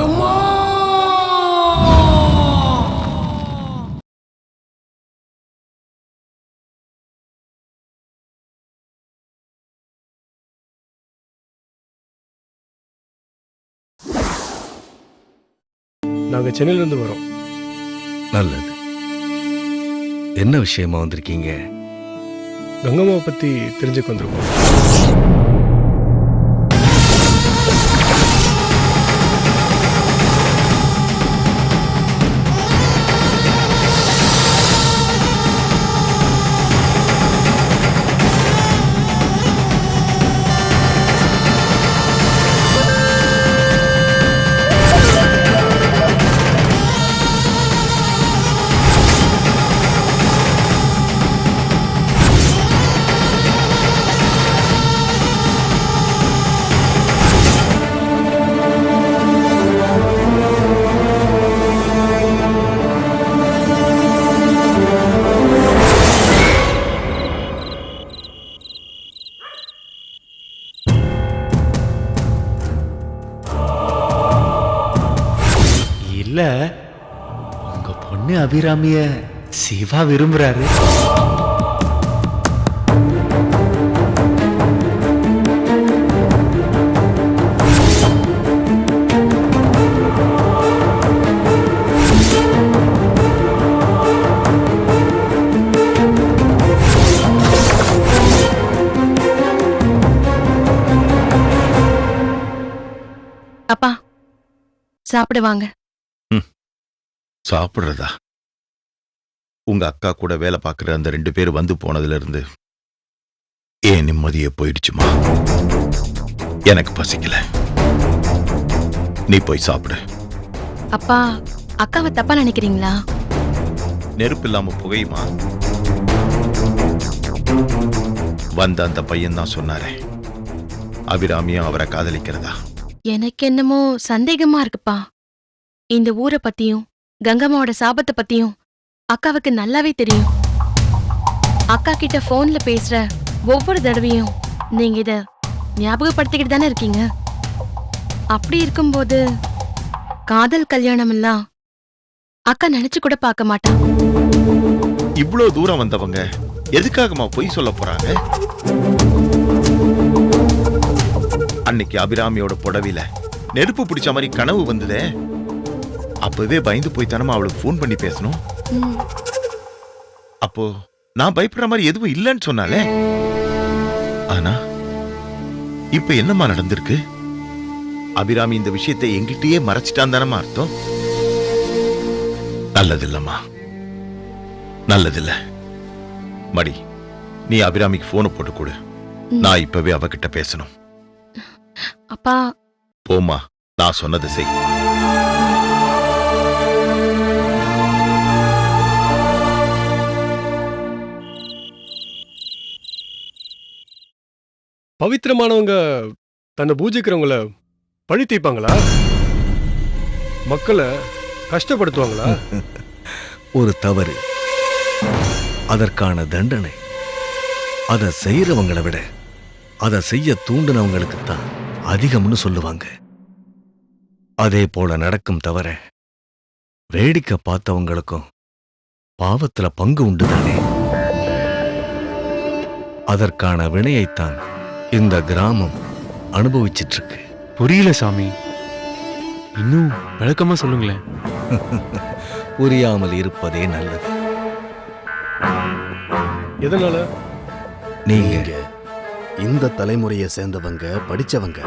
கங்கம்மா! நாங்க சென்னையிலிருந்து வரோம். நல்லது. என்ன விஷயமா வந்திருக்கீங்க? கங்கம்மாவை பத்தி தெரிஞ்சுக்க வந்திருக்கோம். இல்ல, உங்க பொண்ணு அபிராமிய சிவா விரும்புறாரு. அப்பா சாப்பிடுவாங்க. சாப்பிடுறதா? உங்க அக்கா கூட வேலை பார்க்குற அந்த 2 பேர் வந்து போனதுல இருந்து ஏன் நிம்மதியே போயிடுச்சுமா. எனக்கு பசிக்கல. நீ போய் சாப்பிடு. அப்பா அக்காவை தப்பா நினைக்கிறீங்களா? நெருப்பு இல்லாம புகையுமா? வந்த அந்த பையன் தான் சொன்னாரே, அபிராமியும் அவரை காதலிக்கிறதா. எனக்கு என்னமோ சந்தேகமா இருக்குப்பா. இந்த ஊரை பத்தியும் கங்கம்மாவோட சாபத்தை பத்தியும் அக்காவுக்கு நல்லாவே தெரியும். அக்கா கிட்ட போன்ல பேசுற ஒவ்வொரு தடவையும் நீங்க இத ஞாபகப்படுத்திக்கிட்டு தானே இருக்கீங்க. அப்படி இருக்கும்போது காதல் கல்யாணம் எல்லாம் அக்கா நினைச்சு கூட பார்க்க மாட்டா. இவ்ளோ தூரம் வந்தவங்க எதுக்காகமா பொய் சொல்ல போறாங்க? அன்னைக்கு அபிராமியோட புடவில நெருப்பு பிடிச்ச மாதிரி கனவு வந்ததே, அப்பவே பயந்து போய் தானமா அவளுக்கு போன் பண்ணி பேசணும். அப்போ நான் பயப்படுற மாதிரி எதுவும் இல்லைன்னு சொன்னாலே. ஆனா இப்ப என்னமா நடந்திருக்கு? அபிராமி இந்த விஷயத்தை எங்கிட்டயே மறைச்சிட்டான் தானமா அர்த்தம். நல்லதில்லம்மா, நல்லதில்ல. மடி, நீ அபிராமிக்கு போனை போட்டு கொடு. நான் இப்பவே அவகிட்ட பேசணும். அப்பா போமா, நான் சொன்னதை செய். பவித்திரமானவங்க தன்னை பூஜிக்கிறவங்கள பழி தீர்ப்பாங்களா? மக்களை கஷ்டப்படுத்துவாங்களா? ஒரு தவறு, அதற்கான தண்டனை அதை செய்யறவங்களை விட அதை செய்ய தூண்டினவங்களுக்கு தான் அதிகம்னு சொல்லுவாங்க. அதே போல நடக்கும் தவிர வேடிக்கை பார்த்தவங்களுக்கும் பாவத்துல பங்கு உண்டுதானே. அதற்கான வினையைத்தான் இந்த கிராமம் அனுபவிச்சிட்டு இருக்கு. புரியல சாமி, இன்னும் விளக்கமா சொல்லுங்களேன். புரியாமல் இருப்பதே நல்லது. எதனால? நீங்க இந்த தலைமுறையை சேர்ந்தவங்க, படிச்சவங்க,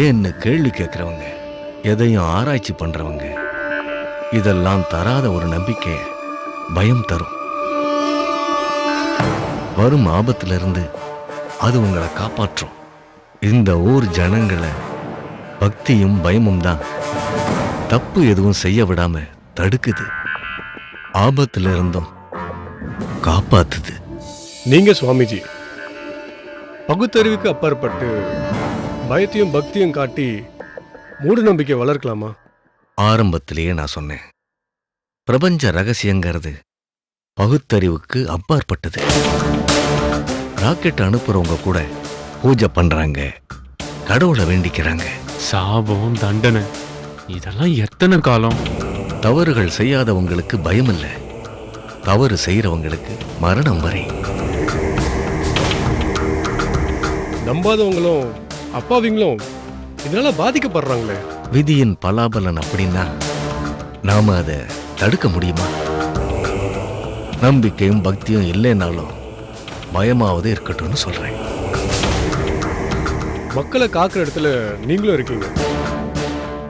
ஏன்னு கேள்வி கேட்கிறவங்க, எதையும் ஆராய்ச்சி பண்றவங்க, இதெல்லாம் தராத ஒரு நம்பிக்கை பயம் தரும். வரும் ஆபத்திலிருந்து அது உங்களை காப்பாற்றும். இந்த ஊர் ஜனங்களை பக்தியும் பயமும் தான் தப்பு எதுவும் செய்ய விடாம தடுக்குது, ஆபத்திலிருந்தும் காப்பாத்துது. நீங்க சுவாமிஜி பகுத்தறிவுக்கு அப்பாற்பட்டு பயத்தையும் பக்தியும் காட்டி மூட நம்பிக்கை வளர்க்கலாமா? ஆரம்பத்திலேயே நான் சொன்னேன், பிரபஞ்ச ரகசியங்கிறது பகுத்தறிவுக்கு அப்பாற்பட்டது. ராக்கெட் அனுப்புறவங்க கூட பூஜை பண்றாங்க, கடவுளை வேண்டிக்கிறாங்க. சாபம், தண்டனை இதெல்லாம் எத்தனை காலம்? தவறுகள் செய்யாதவங்களுக்கு பயம் இல்ல, தவறு செய்யறவங்களுக்கு மரணம் வரை. நம்பாதவங்களும் அப்பாவிங்களும் இதனால பாதிக்கப்படுறாங்களே. விதியின் பலாபலன் அப்படின்னா நாம அதை தடுக்க முடியுமா? நம்பிக்கையும் பக்தியும் இல்லைனாலும் பயமாவது இருக்கட்டும்னு சொல்றேன். மக்களை காக்கிற இடத்துல நீங்களும் இருக்கீங்க.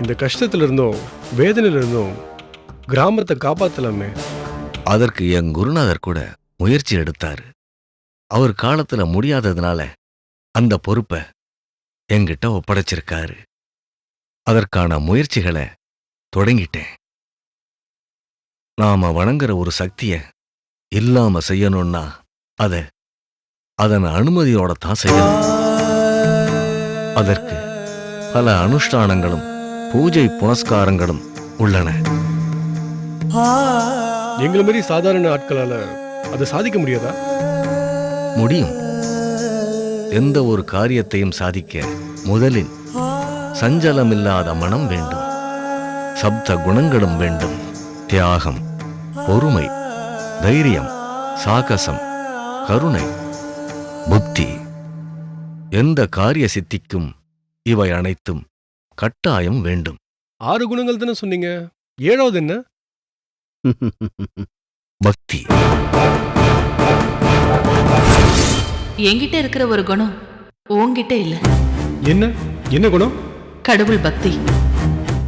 இந்த கஷ்டத்துல இருந்தும் வேதனையில இருந்தும் கிராமத்தை காப்பாத்தலாமே. அதற்கு என் குருநாதர் கூட முயற்சி எடுத்தாரு. அவர் காலத்துல முடியாததுனால அந்த பொறுப்பை என்கிட்ட ஒப்படைச்சிருக்காரு. அதற்கான முயற்சிகளை தொடங்கிட்டேன். நாம வணங்குற ஒரு சக்திய இல்லாம செய்யணும்னா அதன் அனுமதியோட தான் செய்யணும். அதற்கு பல அனுஷ்டானங்களும் பூஜை புனஸ்காரங்களும் உள்ளன. எங்களை மாதிரி சாதாரண ஆட்களால அதை சாதிக்க முடியாதா? முடியும். எந்த ஒரு காரியத்தையும் சாதிக்க முதலில் சஞ்சலமில்லாத மனம் வேண்டும், சப்த குணங்களும் வேண்டும். தியாகம், பொறுமை, தைரியம், சாகசம், கருணை, புத்தி. எந்த காரிய சித்திக்கும் இவை அனைத்தும் கட்டாயம் வேண்டும். 6 குணங்கள் தானே சொன்னீங்க, 7வது என்ன? பக்தி. என்கிட்ட இருக்கிற ஒரு குணம் உன்கிட்ட இல்ல. என்ன என்ன குணம்? கடவுள் பக்தி,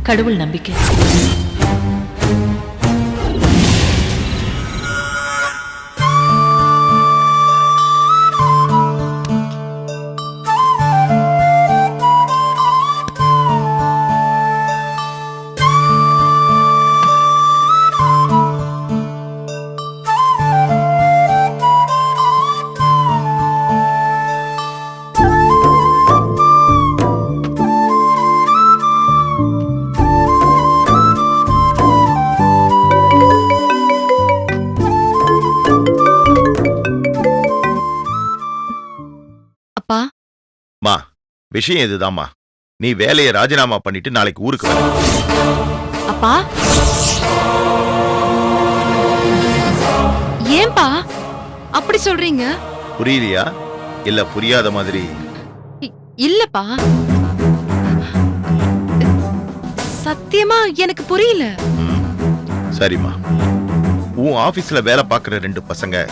கடவுள் நம்பிக்கை. அப்பா, மா, விஷயம் இதுதாம்மா. நீ வேலையை ராஜினாமா பண்ணிட்டு நாளைக்கு ஊருக்கு வர. அப்பா, ஏன்பா அப்படி சொல்றீங்க? புரியலையா? இல்ல புரியாத மாதிரி? இல்லப்பா, சத்தியமா எனக்கு புரியல. சரிம்மா, உன் ஆபீஸ்ல வேலை பார்க்கிற 2 பசங்க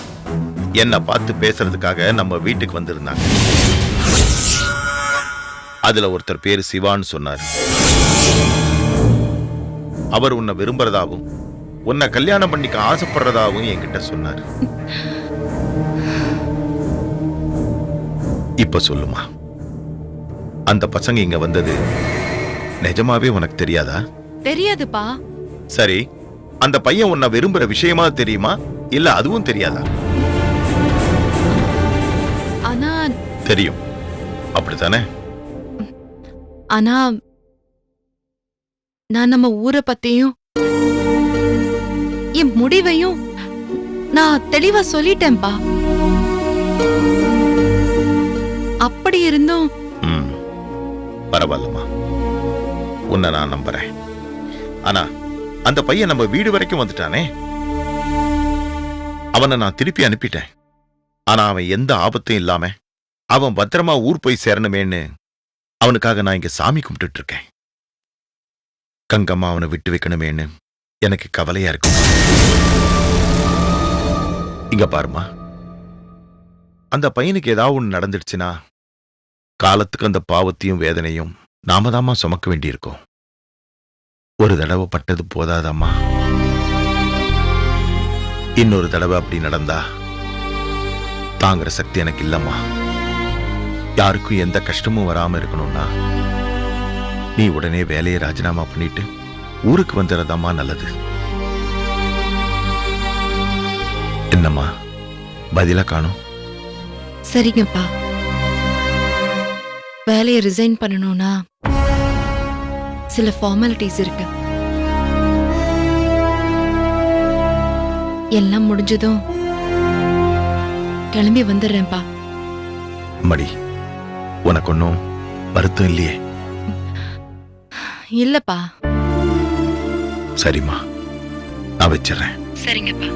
என்ன பார்த்து பேசுறதுக்காக நம்ம வீட்டுக்கு வந்திருந்தாங்க. அதுல ஒருத்தர் பேரு சிவான்னு சொன்னார். அவர் உன்னை விரும்புறதாவும் உன்னை கல்யாணம் பண்ணிக்க ஆசைப்படுறதாவும் என்கிட்ட சொன்னார். இப்ப சொல்லுமா, அந்த பசங்க இங்க வந்தது நிஜமாவே உனக்கு தெரியாதா? தெரியாதுப்பா. சரி, அந்த பையன் உன்னை விரும்புற விஷயமா தெரியுமா, இல்ல அதுவும் தெரியாதா? ஆனா தெரியும், அப்படித்தானே? ஆனா நான் நம்ம ஊரை பத்தியும் என் முடிவையும் நான் தெளிவா சொல்லிட்டேன்பா. அப்படி இருந்தும் பரவாயில்லம்மா, உன்னை நான் நம்புறேன். ஆனா அந்த பையன் நம்ம வீடு வரைக்கும் வந்துட்டானே, அவனை நான் திருப்பி அனுப்பிட்டேன். ஆனா அவன் எந்த ஆபத்தும் இல்லாம அவன் பத்திரமா ஊர் போய் சேரணுமேன்னு அவனுக்காக நான் இங்க சாமி கும்பிட்டு இருக்கேன். கங்கம்மா அவனை விட்டு வைக்கணுமேன்னு எனக்கு கவலையா இருக்கு. இங்க பாருமா, அந்த பையனுக்கு ஏதாவது ஒண்ணு நடந்துடுச்சுன்னா காலத்துக்கு அந்த பாவத்தையும் வேதனையும் நாம தாமா சுமக்க வேண்டியிருக்கோம். ஒரு தடவை பட்டது போதாதாம்மா, இன்னொரு தடவை அப்படி நடந்தா தாங்குற சக்தி எனக்கு இல்லம்மா. யாருக்கும் எந்த கஷ்டமும் வராம இருக்கணும்னா நீ உடனே வேலையை ராஜினாமா பண்ணிட்டு ஊருக்கு வந்துடுறதாம்மா நல்லது. என்னம்மா பதில காணும்? சரிங்கப்பா, வேலையை ரிசைன் பண்ணணும்னா சில ஃபார்மாலிட்டிஸ் இருக்கு. எல்லாம் முடிஞ்சதும் கிளம்பி வந்துடுறேன்ப்பா. மடி, உனக்கு ஒன்னும் வருத்தம் இல்லையே? இல்லப்பா, சரிம்மா, நான் வச்சிடறேன். சரிங்கப்பா.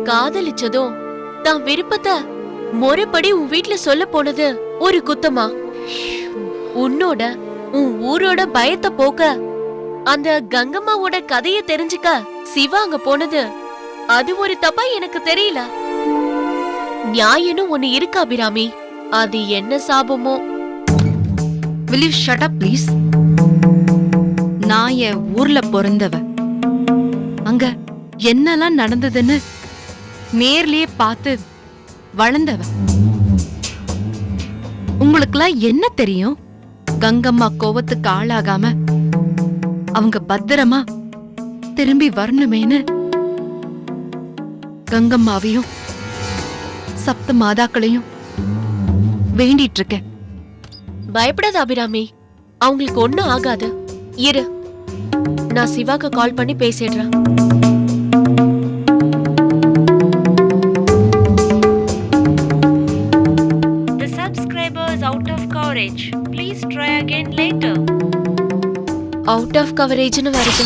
காதலிச்சதும் தான் விருப்பத்தை முறைப்படி உன் வீட்ல சொல்ல போனது ஒரு குத்தமா? உன்னோட உன் ஊரோட பயத்தை போக்க அந்த கங்கம்மாவோட கதைய தெரிஞ்சுக்க சிவா அங்க போனது அது ஒரு தப்பா எனக்கு தெரியல. நியாயம்னு ஒண்ணு இருக்கு அபிராமி, அது என்ன சாபமோ. will you shut up please? நான் என் ஊர்ல பிறந்தவ, அங்க என்னெல்லாம் நடந்ததுன்னு நேர்லயே பார்த்து வளர்ந்தவ. உங்களுக்குலாம் என்ன தெரியும்? கங்கம்மா கோவத்துக்கு ஆளாகாம அவங்க பத்திரமா திரும்பி வரணுமேனு கங்கம்மாவையும் சப்த மாதாக்களையும் வேண்டிட்டு இருக்கேன். பயப்படாத அபிராமி, அவங்களுக்கு ஒண்ணும் ஆகாது. இரு, நான் சிவாக்கு கால் பண்ணி பேசிடுறேன். The subscriber is out of coverage. Please try again later. Out of கவரேஜ்னு வருது.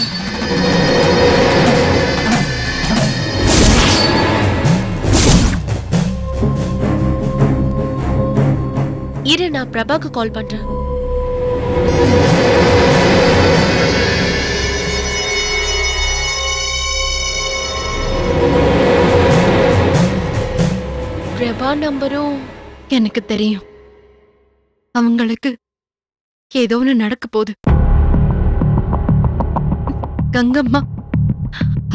இரு, நான் பிரபாக்கு கால் பண்றேன். பிரபா நம்பரும் எனக்கு தெரியும். அவங்களுக்கு ஏதோ ஒண்ணு நடக்க போகுது. கங்கம்மா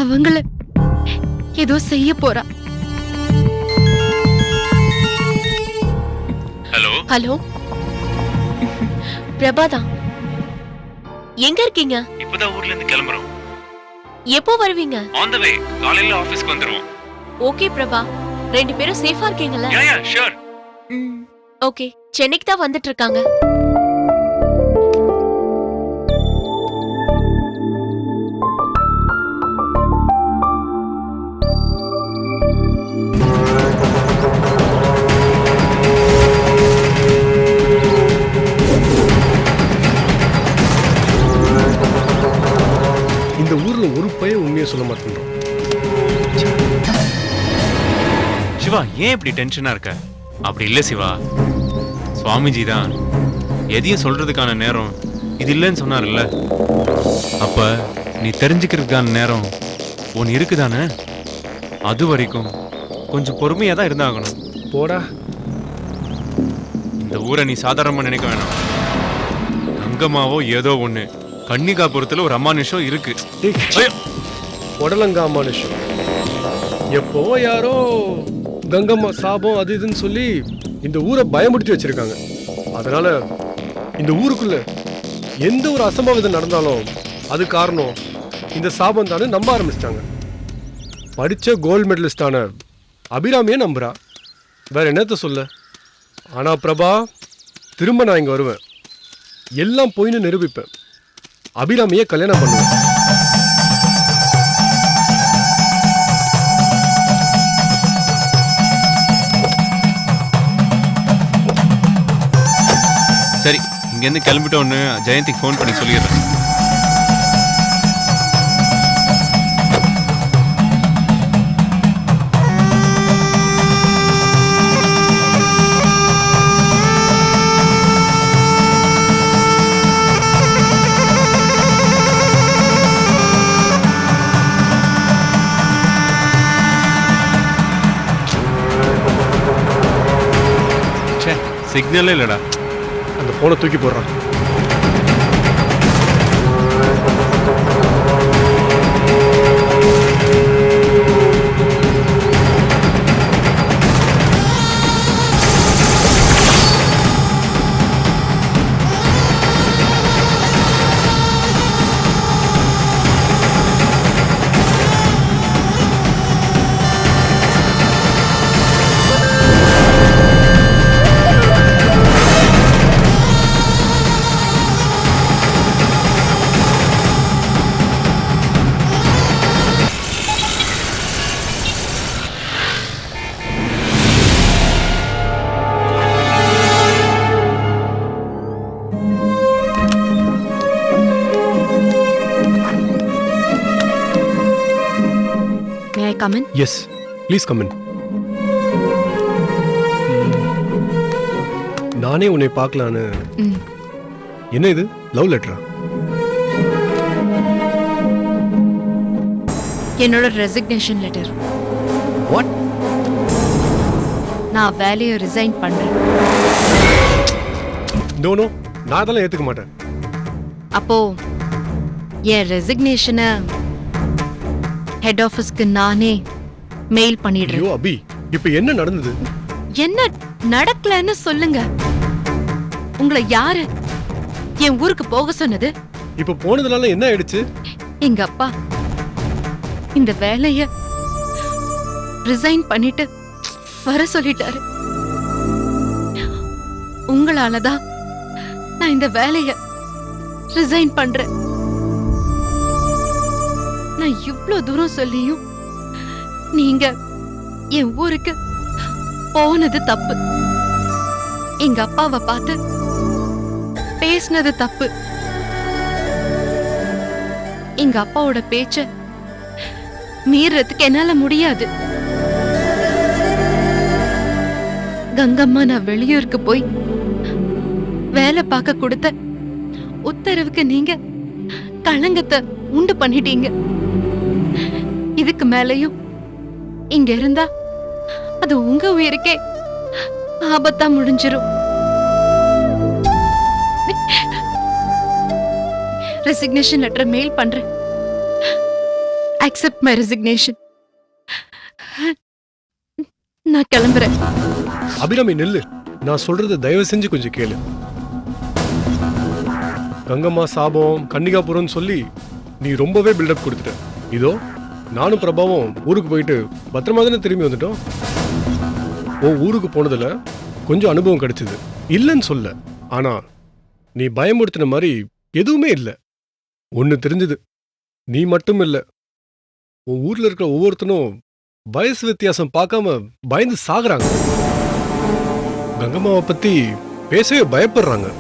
அவங்கள ஏதோ செய்ய போறா. ஹலோ ஹலோ, பிரபாதான். எங்க இருக்கீங்க? இப்பதான் ஊர்ல இருந்து கிளம்புறோம். எப்போ வருவீங்க? ஆன் தி வே, காலையில ஆபீஸ்க்கு வந்துருவோம். ஓகே பிரபா, 2 பேரும் சேஃபா இருக்கீங்கல்ல? Yeah sure. ஓகே, சென்னைக்கு தான் வந்துட்டு இருக்காங்க. இந்த ஊர்ல ஒரு பையன் உண்மையை சொல்ல மாட்டேங்கிறான். சிவா, ஏன் இப்படி டென்ஷனா இருக்க? அப்படி இல்ல சிவா, சுவாமிஜி தான் எதையும் சொல்றதுக்கான நேரம் இது இல்லைன்னு சொன்னார்ல. அப்ப நீ தெரிஞ்சுக்கிறதுக்கான நேரம் ஒன்னு இருக்குதானே? அது வரைக்கும் கொஞ்சம் பொறுமையா தான் இருந்தாகணும். போடா. இந்த ஊரை நீ சாதாரணமா நினைக்க வேணாம். கங்கம்மாவோ ஏதோ ஒண்ணு, கன்னிகாபுரத்துல ஒரு அமானுஷம் இருக்கு. உடலங்கா மனுஷன் எப்போ யாரோ கங்கம்மா சாபம் அது இதுன்னு சொல்லி இந்த ஊரை பயமுடுத்தி வச்சிருக்காங்க. அதனால இந்த ஊருக்குள்ள எந்த ஒரு அசம்பாவிதம் நடந்தாலும் அது காரணம் இந்த சாபம் தானே நம்ப ஆரம்பிச்சிட்டாங்க. படிச்ச கோல்டு மெடலிஸ்டான அபிராமியே நம்புறா. வேற என்னத்த சொல்ல? ஆனா பிரபா, திரும்ப நான் இங்க வருவேன், எல்லாம் போயின்னு நிரூபிப்பேன், அபிராமியை கல்யாணம் பண்ணுவேன். சரி, இங்க இருந்து கிளம்பிட்டோன்னு ஜெயந்திக்கு ஃபோன் பண்ணி சொல்லிடுறேன். சிக்னலே இல்லடா. அந்த போனை தூக்கி போடுறான். I come in? Yes, please come in. நானே உன்னை பார்க்கலான்னு. என்ன இது, லவ் லெட்டரா? என்னோட ரெசிக்னேஷன் லெட்டர். வாட்? நான் வேலையை ரிசைன் பண்றேன். நோ நோ, நான் அதெல்லாம் ஏத்துக்க மாட்டேன். அப்போ என் ரெசிக்னேஷனை ஹெட் ஆபீஸ்க்கு நானே மெயில் பண்ணிடுறேன். ஐயோ அபி, இப்ப என்ன நடந்தது? என்ன நடக்கலன்னு சொல்லுங்க. உங்களை யாரு என் ஊருக்கு போக சொன்னது? இப்ப போனதுனால என்ன ஆயிடுச்சு? எங்க அப்பா இந்த வேலைய ரிசைன் பண்ணிட்டு வர சொல்லிட்டாரு. உங்களாலதான் நான் இந்த வேலைய ரிசைன் பண்றேன். நான் இவ்ளோ தூரம் சொல்லியும் நீங்க என் ஊருக்கு போனது தப்பு. எங்க அப்பாவை பார்த்து பேசினது தப்பு. எங்க அப்பாவோட பேச்ச மீறதுக்கு என்னால முடியாது. கங்கம்மா நான் வெளியூருக்கு போய் வேலை பார்க்க கொடுத்த உத்தரவுக்கு நீங்க களங்கத்தை உண்டு பண்ணிட்டீங்க. இதுக்கு மேலையும் இங்க இருந்தா அது உங்க உயிருக்கே ஆபத்தா முடிஞ்சிரும். ரெசிக்னேஷன் லெட்டர் மெயில் பண்றேன். Accept my resignation. நான் கிளம்புறேன். அபிராமி நெல்லு, நான் சொல்றத தயவு செஞ்சு கொஞ்சம் கேளு. கங்கம்மா சாபம் கன்னிகாபுரம்னு சொல்லி நீ ரொம்பவே பில்டப் கொடுத்துட்ட. இதோ நானும் பிரபாவும் ஊருக்கு போயிட்டு பத்திரமா தானே திரும்பி வந்துட்டோம். ஊருக்கு போனதுல கொஞ்சம் அனுபவம் கிடைச்சது, இல்லைன்னு சொல்ல. ஆனா நீ பயமுறுத்தின மாதிரி எதுவுமே இல்லை. ஒன்னு தெரிஞ்சது, நீ மட்டும் இல்ல, உன் ஊர்ல இருக்கிற ஒவ்வொருத்தனும் வயசு வித்தியாசம் பார்க்காம பயந்து சாகுறாங்க. கங்கம்மாவை பத்தி பேசவே பயப்படுறாங்க.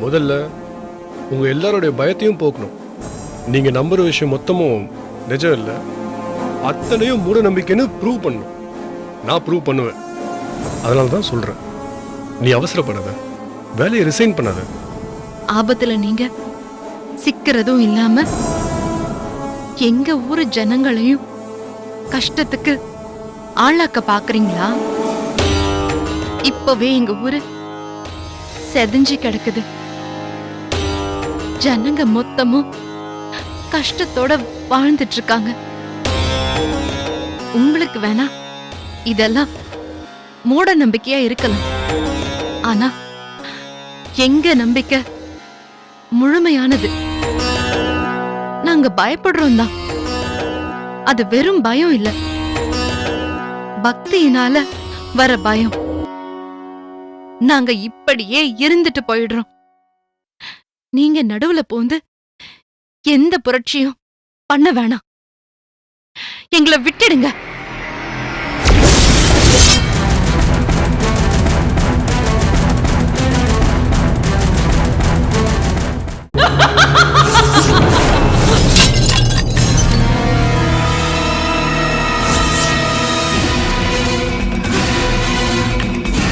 முதல்ல உங்க எல்லாருடைய பயத்தையும் போக்கணும். நீங்க நம்புற விஷயம் மொத்தமும் நிஜம் இல்லை, அத்தனையும் மூட நம்பிக்கைன்னு ப்ரூவ் பண்ணும். நான் ப்ரூவ் பண்ணுவேன். அதனால தான் சொல்றேன், நீ அவசரப்படாத, வேலையை ரிசைன் பண்ணாத. ஆபத்துல நீங்க சிக்கிறதும் இல்லாம எங்க ஊரு ஜனங்களையும் கஷ்டத்துக்கு ஆளாக்க பாக்குறீங்களா? இப்பவே எங்க ஊரு செதஞ்சு கிடக்குது. ஜனங்க மொத்தமும் கஷ்டத்தோட வாழ்ந்துட்டு இருக்காங்க. உங்களுக்கு வேணா இதெல்லாம் மூட நம்பிக்கையா இருக்கலாம். ஆனா எங்க நம்பிக்கை முழுமையானது. நாங்க பயப்படுறோம் தான். அது வெறும் பயம் இல்ல, பக்தியினால வர பயம். நாங்க இப்படியே இருந்துட்டு போயிடுறோம். நீங்க நடுவுல போந்து எந்த புரட்சியும் பண்ண வேணாம். எங்களை விட்டுடுங்க.